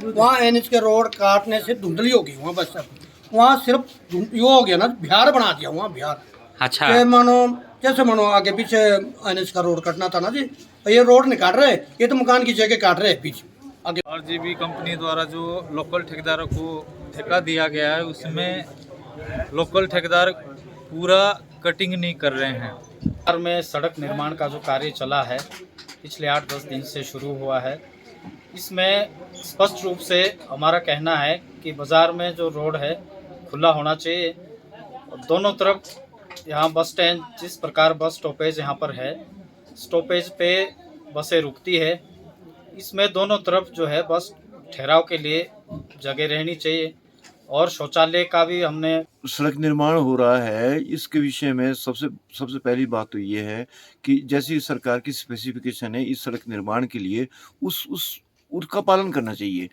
वहाँ एनएच के रोड काटने से धुंधली हो गई वहाँ बस सब। वहाँ सिर्फ यो हो गया ना, बिहार बना दिया वहाँ बिहार। अच्छा। कि मानो जैसे मानो आगे पीछे एनएच का रोड कटना था ना जी, ये रोड नहीं काट रहे, ये तो मकान की जगह काट रहे हैं पीछे आगे। आरजीबी कंपनी द्वारा जो लोकल ठेकेदारों को ठेका दिया गया है, उसमें लोकल ठेकेदार पूरा कटिंग नहीं कर रहे हैं। बाजार में सड़क निर्माण का जो कार्य चला है पिछले 8-10 दिन से शुरू हुआ है। इसमें स्पष्ट रूप से हमारा कहना है कि बाज़ार में जो रोड है खुला होना चाहिए। दोनों तरफ यहाँ बस स्टैंड, जिस प्रकार बस स्टॉपेज यहाँ पर है, स्टॉपेज पे बसें रुकती है, इसमें दोनों तरफ जो है बस ठहराव के लिए जगह रहनी चाहिए। और शौचालय का भी हमने सड़क निर्माण हो रहा है, इसके विषय में सबसे पहली बात तो ये है कि जैसी सरकार की स्पेसिफिकेशन है इस सड़क निर्माण के लिए उसका पालन करना चाहिए।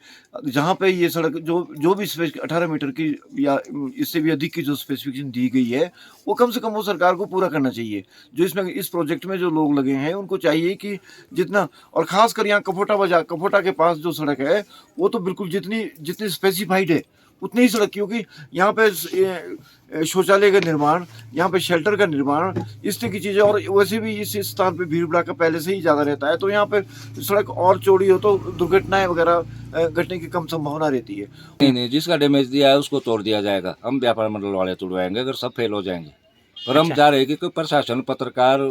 जहाँ पे ये सड़क जो भी 18 मीटर की या इससे भी अधिक की जो स्पेसिफिकेशन दी गई है वो कम से कम वो सरकार को पूरा करना चाहिए। जो इसमें इस प्रोजेक्ट में जो लोग लगे हैं उनको चाहिए कि जितना, और ख़ास कर यहाँ कफोटा के पास जो सड़क है वो तो बिल्कुल जितनी स्पेसिफाइड है उतनी ही सड़क, क्योंकि यहाँ पे शौचालय का निर्माण, यहाँ पे शेल्टर का निर्माण, इस तरह की चीज़ें, और वैसे भी इस स्थान पे भीड़ भड़ाका पहले से ही ज़्यादा रहता है, तो यहाँ पे सड़क और चौड़ी हो तो दुर्घटनाएं वगैरह घटने की कम संभावना रहती है। नहीं, जिसका डैमेज दिया है उसको तोड़ दिया जाएगा। हम व्यापार मंडल वाले तोड़वाएंगे अगर सब फेल हो जाएंगे। और हम चाह रहे हैं कि कोई प्रशासन, पत्रकार,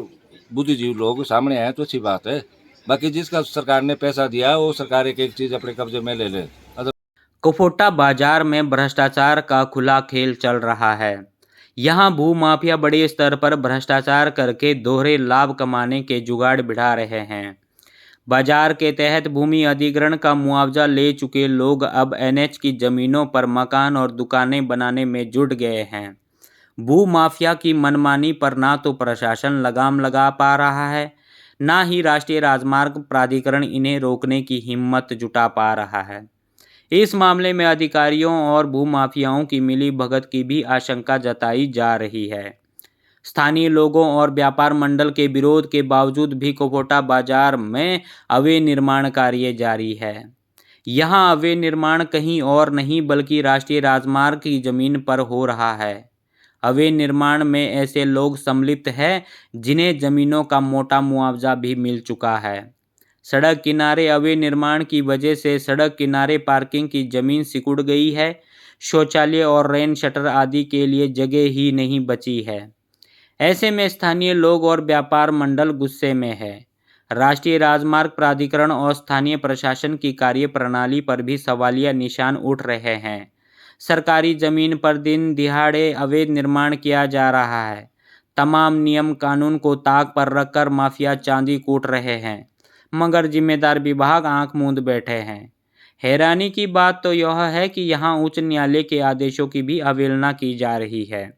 बुद्धिजीवी लोग सामने आए तो अच्छी बात है। बाकी जिसका सरकार ने पैसा दिया वो सरकार एक चीज़ अपने कब्जे में ले ले। कफोटा बाजार में भ्रष्टाचार का खुला खेल चल रहा है। यहाँ भूमाफिया बड़े स्तर पर भ्रष्टाचार करके दोहरे लाभ कमाने के जुगाड़ बिठा रहे हैं। बाजार के तहत भूमि अधिग्रहण का मुआवजा ले चुके लोग अब एनएच की जमीनों पर मकान और दुकानें बनाने में जुट गए हैं। भूमाफिया की मनमानी पर ना तो प्रशासन लगाम लगा पा रहा है, ना ही राष्ट्रीय राजमार्ग प्राधिकरण इन्हें रोकने की हिम्मत जुटा पा रहा है। इस मामले में अधिकारियों और भूमाफियाओं की मिलीभगत की भी आशंका जताई जा रही है। स्थानीय लोगों और व्यापार मंडल के विरोध के बावजूद भी कफोटा बाजार में अवैध निर्माण कार्य जारी है। यहाँ अवैध निर्माण कहीं और नहीं बल्कि राष्ट्रीय राजमार्ग की जमीन पर हो रहा है। अवैध निर्माण में ऐसे लोग सम्मिलित हैं जिन्हें जमीनों का मोटा मुआवजा भी मिल चुका है। सड़क किनारे अवैध निर्माण की वजह से सड़क किनारे पार्किंग की जमीन सिकुड़ गई है। शौचालय और रेन शटर आदि के लिए जगह ही नहीं बची है। ऐसे में स्थानीय लोग और व्यापार मंडल गुस्से में है। राष्ट्रीय राजमार्ग प्राधिकरण और स्थानीय प्रशासन की कार्यप्रणाली पर भी सवालिया निशान उठ रहे हैं। सरकारी जमीन पर दिन दिहाड़े अवैध निर्माण किया जा रहा है। तमाम नियम कानून को ताक पर रखकर माफिया चांदी कूट रहे हैं, मगर जिम्मेदार विभाग आंख मूंद बैठे हैं। हैरानी की बात तो यह है कि यहाँ उच्च न्यायालय के आदेशों की भी अवहेलना की जा रही है।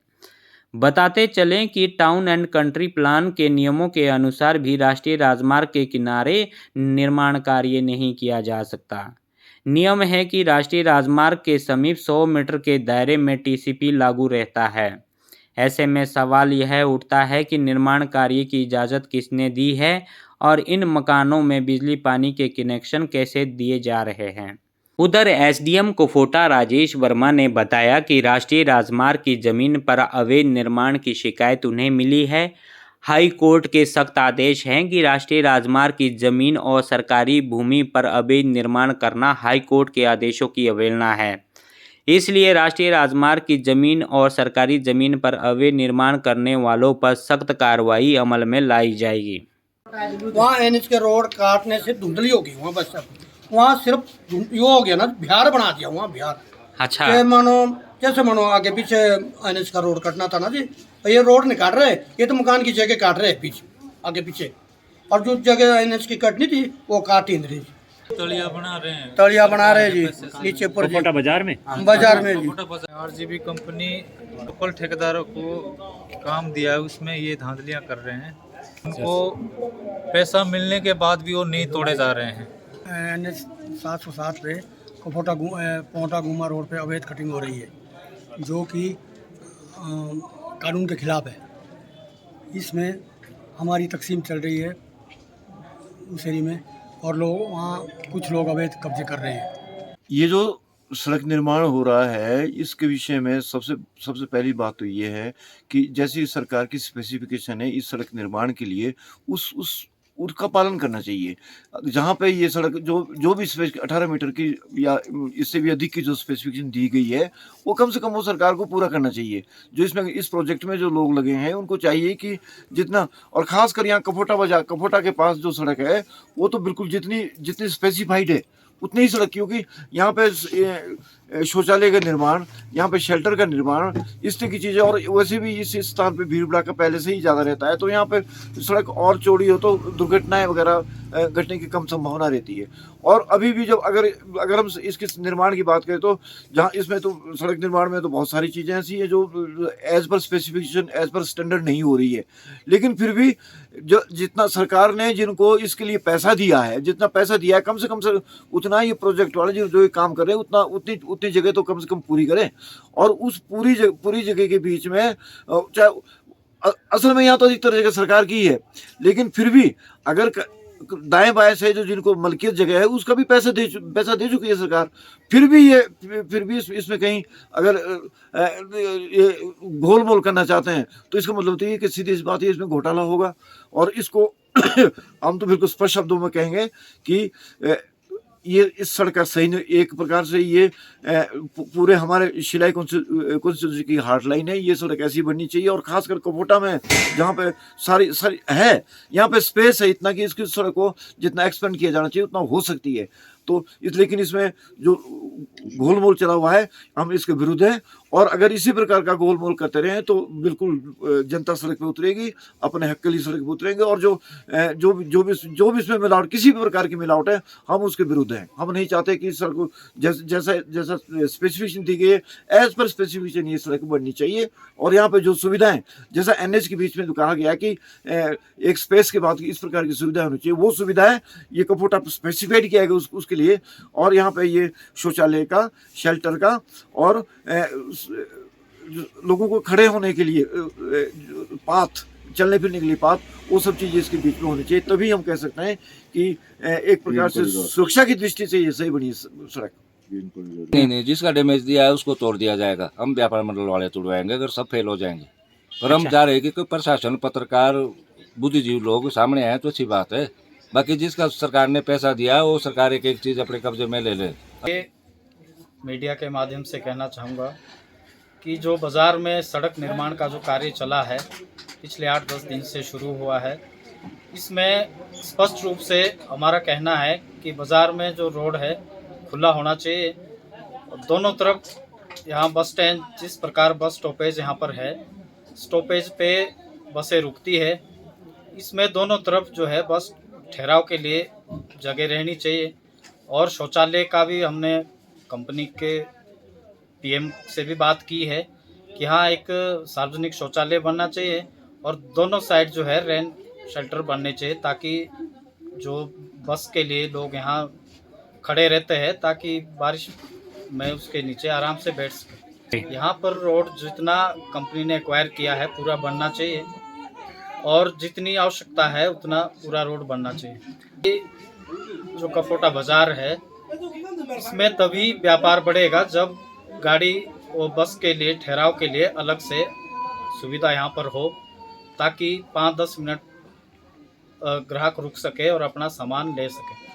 बताते चलें कि टाउन एंड कंट्री प्लान के नियमों के अनुसार भी राष्ट्रीय राजमार्ग के किनारे निर्माण कार्य नहीं किया जा सकता। नियम है कि राष्ट्रीय राजमार्ग के समीप 100 मीटर के दायरे में टीसीपी लागू रहता है। ऐसे में सवाल यह उठता है कि निर्माण कार्य की इजाज़त किसने दी है और इन मकानों में बिजली पानी के कनेक्शन कैसे दिए जा रहे हैं। उधर एसडीएम कफोटा राजेश वर्मा ने बताया कि राष्ट्रीय राजमार्ग की जमीन पर अवैध निर्माण की शिकायत उन्हें मिली है। हाई कोर्ट के सख्त आदेश हैं कि राष्ट्रीय राजमार्ग की जमीन और सरकारी भूमि पर अवैध निर्माण करना हाई कोर्ट के आदेशों की अवहेलना है। इसलिए राष्ट्रीय राजमार्ग की जमीन और सरकारी जमीन पर अवैध निर्माण करने वालों पर सख्त कार्रवाई अमल में लाई जाएगी। वहाँ एनएच के रोड काटने से धुंधली हो गई वहाँ बस सब। वहाँ सिर्फ यो हो गया ना, बिहार बना दिया वहाँ बिहार। अच्छा। कि मानो जैसे मानो आगे पीछे एनएच का रोड कटना था ना जी, ये रोड नहीं काट रहे, ये तो मकान की जगह काट रहे हैं पीछे आगे पीछे, और जो जगह एनएच की कटनी थी वो काट ही नहीं रही। तलिया बना रहे हैं, तलिया बना रहे जी नीचे पर जी, बाजार में जी। आरजीबी कंपनी लोकल ठेकेदारों को काम दिया है, उसमें ये धांधलियां कर रहे हैं। उनको पैसा मिलने के बाद भी वो नहीं तोड़े जा रहे हैं। NH 707 पे पोंटा गुमा रोड पे अवैध कटिंग हो रही है, जो कि कानून के खिलाफ है। इसमें हमारी तकसीम चल रही है उस एरिया में, और लोग वहाँ कुछ लोग अवैध कब्जे कर रहे हैं। ये जो सड़क निर्माण हो रहा है, इसके विषय में सबसे सबसे पहली बात तो ये है कि जैसी सरकार की स्पेसिफ़िकेशन है इस सड़क निर्माण के लिए उसका पालन करना चाहिए। जहाँ पे ये सड़क जो भी 18 मीटर की या इससे भी अधिक की जो स्पेसिफ़िकेशन दी गई है, वो कम से कम वो सरकार को पूरा करना चाहिए। जो इसमें इस प्रोजेक्ट में जो लोग लगे हैं, उनको चाहिए कि जितना, और ख़ासकर यहाँ कफोटा के पास जो सड़क है, वो तो बिल्कुल जितनी स्पेसिफ़ाइड है, उतनी ही सड़क, क्योंकि यहाँ पे शौचालय का निर्माण, यहाँ पे शेल्टर का निर्माण, इस तरह की चीज़ें, और वैसे भी इस स्थान पे भीड़ भड़ाका पहले से ही ज़्यादा रहता है, तो यहाँ पे सड़क और चौड़ी हो तो दुर्घटनाएं वगैरह घटने की कम संभावना रहती है। और अभी भी जब अगर हम इसके निर्माण की बात करें, तो जहाँ इसमें तो सड़क निर्माण में तो बहुत सारी चीज़ें ऐसी हैं जो as per specification, as per standard नहीं हो रही है, लेकिन फिर भी जो जितना सरकार ने जिनको इसके लिए पैसा दिया है, जितना पैसा दिया है, कम से उतना ये प्रोजेक्ट वाले जो ये काम कर रहे हैं, उतनी जगह तो कम से कम पूरी करें। और उस पूरी जगह के बीच में चाहे असल में यहाँ तो अधिकतर जगह सरकार की है, लेकिन फिर भी अगर दाएं बाएं से जो जिनको मलकियत जगह है, उसका भी पैसा दे चुकी है सरकार, फिर भी इसमें कहीं अगर ये घोल मोल करना चाहते हैं, तो इसका मतलब तो ये कि सीधी सी बात है, इसमें घोटाला होगा। और इसको हम तो बिल्कुल स्पष्ट शब्दों में कहेंगे कि ये इस सड़क का सही, एक प्रकार से ये पूरे हमारे शिलाई कॉन्स्टिट्यूंसी की हार्ट लाइन है। ये सड़क ऐसी बननी चाहिए, और खासकर कफोटा में जहाँ पे सारी है, यहाँ पे स्पेस है इतना कि इसकी सड़क को जितना एक्सपेंड किया जाना चाहिए उतना हो सकती है। तो लेकिन इसमें जो गोलमोल चला हुआ है, हम इसके विरुद्ध हैं, और अगर इसी प्रकार का गोलमोल करते रहे तो बिल्कुल जनता सड़क पे उतरेगी, अपने हक के लिए सड़क पे उतरेंगे। और जो भी इसमें मिलावट, किसी भी प्रकार की मिलावट है, हम उसके विरुद्ध हैं। हम नहीं चाहते कि इस सड़क को जैसा स्पेसिफिकेशन दी गई है, एज पर स्पेसिफिकेशन ये सड़क बननी चाहिए। और यहाँ पे जो सुविधाएं, जैसा NH के बीच में जो कहा गया कि एक स्पेस के बाद इस प्रकार की सुविधाएं होनी चाहिए, वो सुविधाएं ये कफोटा स्पेसिफाइड किया गया उसके लिए। और यहाँ पे ये शौचालय का, शेल्टर का, और लोगों को खड़े होने के लिए पाथ, चलने फिरने के लिए पाथ, वो सब चीज़ें इसके बीच में होनी चाहिए। तभी हम कह सकते हैं कि एक प्रकार से सुरक्षा की दृष्टि से ये सही बनी सड़क। नहीं, जिसका डैमेज दिया है उसको तोड़ दिया जाएगा। हम व्यापार मंडल वाले तोड़वाएंगे अगर सब फेल हो जाएंगे। पर हम चाह रहे हैं कि कोई प्रशासन, पत्रकार, बुद्धिजीवी लोग सामने आए तो अच्छी बात है। बाकी जिसका सरकार ने पैसा दिया वो सरकार एक चीज़ अपने कब्जे में ले ले। ये मीडिया के माध्यम से कहना चाहूँगा कि जो बाज़ार में सड़क निर्माण का जो कार्य चला है, पिछले 8-10 दिन से शुरू हुआ है, इसमें स्पष्ट रूप से हमारा कहना है कि बाज़ार में जो रोड है खुला होना चाहिए। दोनों तरफ यहाँ बस स्टैंड, जिस प्रकार बस स्टॉपेज यहाँ पर है, स्टॉपेज पे बसें रुकती है, इसमें दोनों तरफ जो है बस ठहराव के लिए जगह रहनी चाहिए। और शौचालय का भी हमने कंपनी के PM से भी बात की है कि हाँ, एक सार्वजनिक शौचालय बनना चाहिए, और दोनों साइड जो है रेन शेल्टर बनने चाहिए, ताकि जो बस के लिए लोग यहाँ खड़े रहते हैं, ताकि बारिश में उसके नीचे आराम से बैठ सके। यहाँ पर रोड जितना कंपनी ने एक्वायर किया है पूरा बनना चाहिए, और जितनी आवश्यकता है उतना पूरा रोड बनना चाहिए। ये जो कफोटा बाज़ार है, इसमें तभी व्यापार बढ़ेगा जब गाड़ी और बस के लिए ठहराव के लिए अलग से सुविधा यहाँ पर हो, ताकि 5-10 मिनट ग्राहक रुक सके और अपना सामान ले सके।